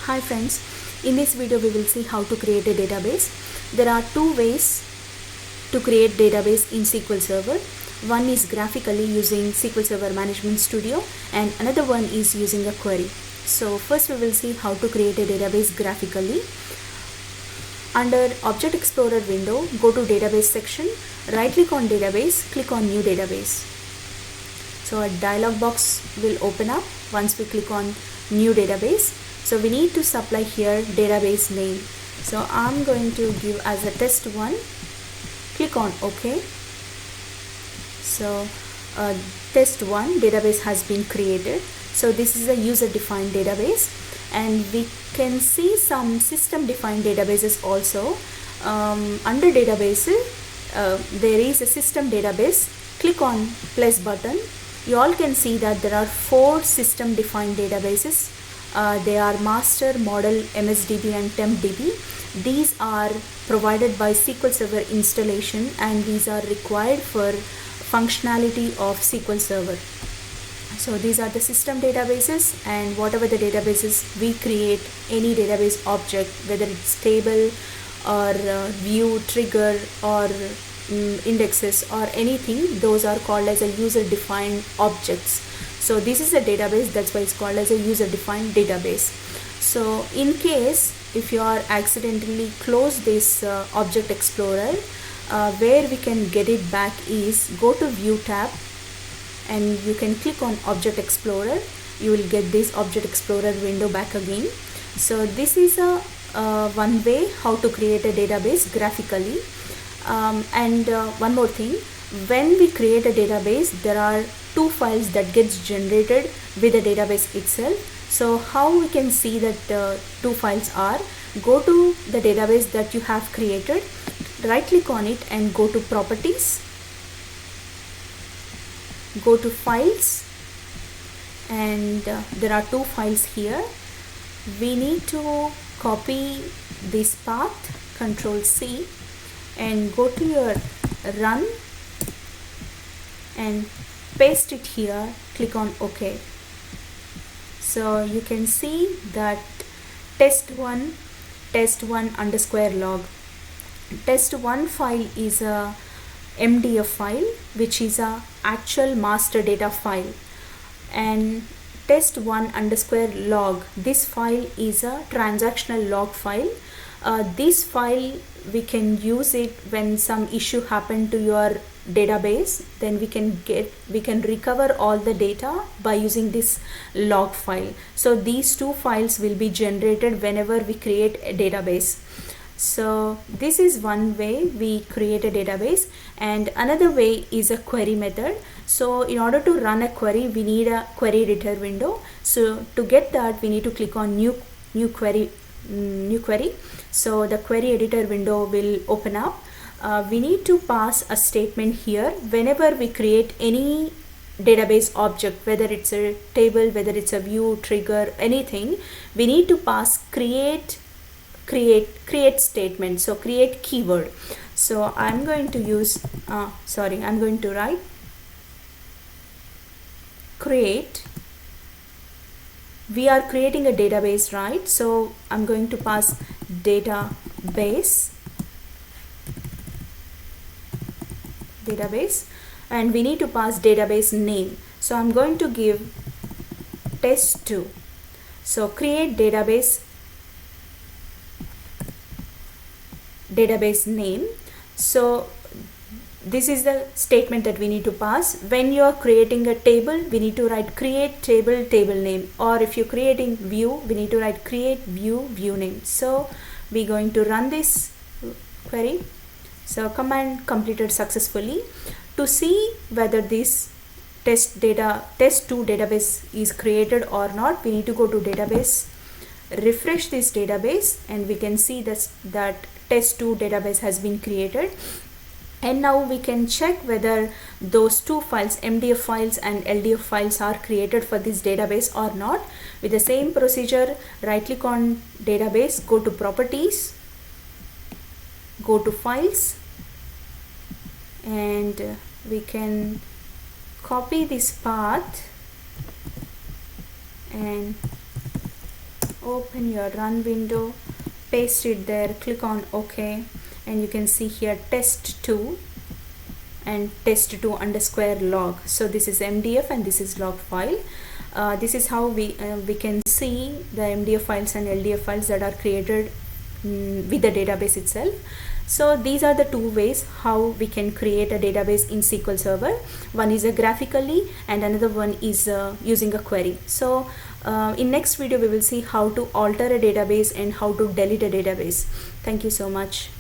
Hi friends, in this video we will see how to create a database. There are two ways to create database in SQL Server. One is graphically using SQL Server Management Studio and another one is using a query. So first we will see how to create a database graphically. Under Object Explorer window, go to Database section, right click on Database, click on New Database. So a dialog box will open up once we click on New Database. So we need to supply here database name. So I'm going to give as a test1. Click on OK. So test1 database has been created. So this is a user defined database, and we can see some system defined databases also. Under databases there is a system database. Click on plus button. You all can see that there are 4 system defined databases. They are master, model, MSDB and TempDB. These are provided by SQL Server installation, and these are required for functionality of SQL Server. So these are the system databases, and whatever the databases we create, any database object, whether it's table or view, trigger or indexes or anything, those are called as a user defined objects. So this is a database, that's why it's called as a user defined database. So in case if you are accidentally close this Object Explorer, where we can get it back is go to View tab and you can click on Object Explorer. You will get this Object Explorer window back again. So this is a one way how to create a database graphically. And one more thing, when we create a database, there are 2 files that gets generated with the database itself. So how we can see that 2 files are, go to the database that you have created, right click on it and go to properties, go to files, and there are 2 files here. We need to copy this path, Control C, and go to your run and paste it here, click on OK. So you can see that test1 underscore log. Test1 file is a MDF file, which is a actual master data file, and test1 underscore log, this file is a transactional log file. This file we can use it when some issue happened to your database, then we can recover all the data by using this log file. So these 2 files will be generated whenever we create a database. So this is one way we create a database, and another way is a query method. So in order to run a query, we need a query editor window. So to get that, we need to click on new query. So the query editor window will open up. We need to pass a statement here whenever we create any database object, whether it's a table, whether it's a view, trigger, anything. We need to pass create statement. So create keyword. So I'm going to use I'm going to write create. We are creating a database, right? So I'm going to pass database, and we need to pass database name. So I'm going to give test2. So create database name. So this is the statement that we need to pass. When you are creating a table, we need to write create table name, or if you're creating view, we need to write create view name. So we're going to run this query. So command completed successfully. To see whether this test2 database is created or not, we need to go to database, refresh this database, and we can see that test2 database has been created. And now we can check whether those 2 files, MDF files and LDF files, are created for this database or not. With the same procedure, right click on database, go to properties, go to files, and we can copy this path and open your run window, paste it there, click on OK, and you can see here test2 and test2 underscore log. So this is MDF and this is log file. This is how we can see the MDF files and LDF files that are created with the database itself. So these are the two ways how we can create a database in SQL Server. One is graphically and another one is using a query. So in next video we will see how to alter a database and how to delete a database. Thank you so much.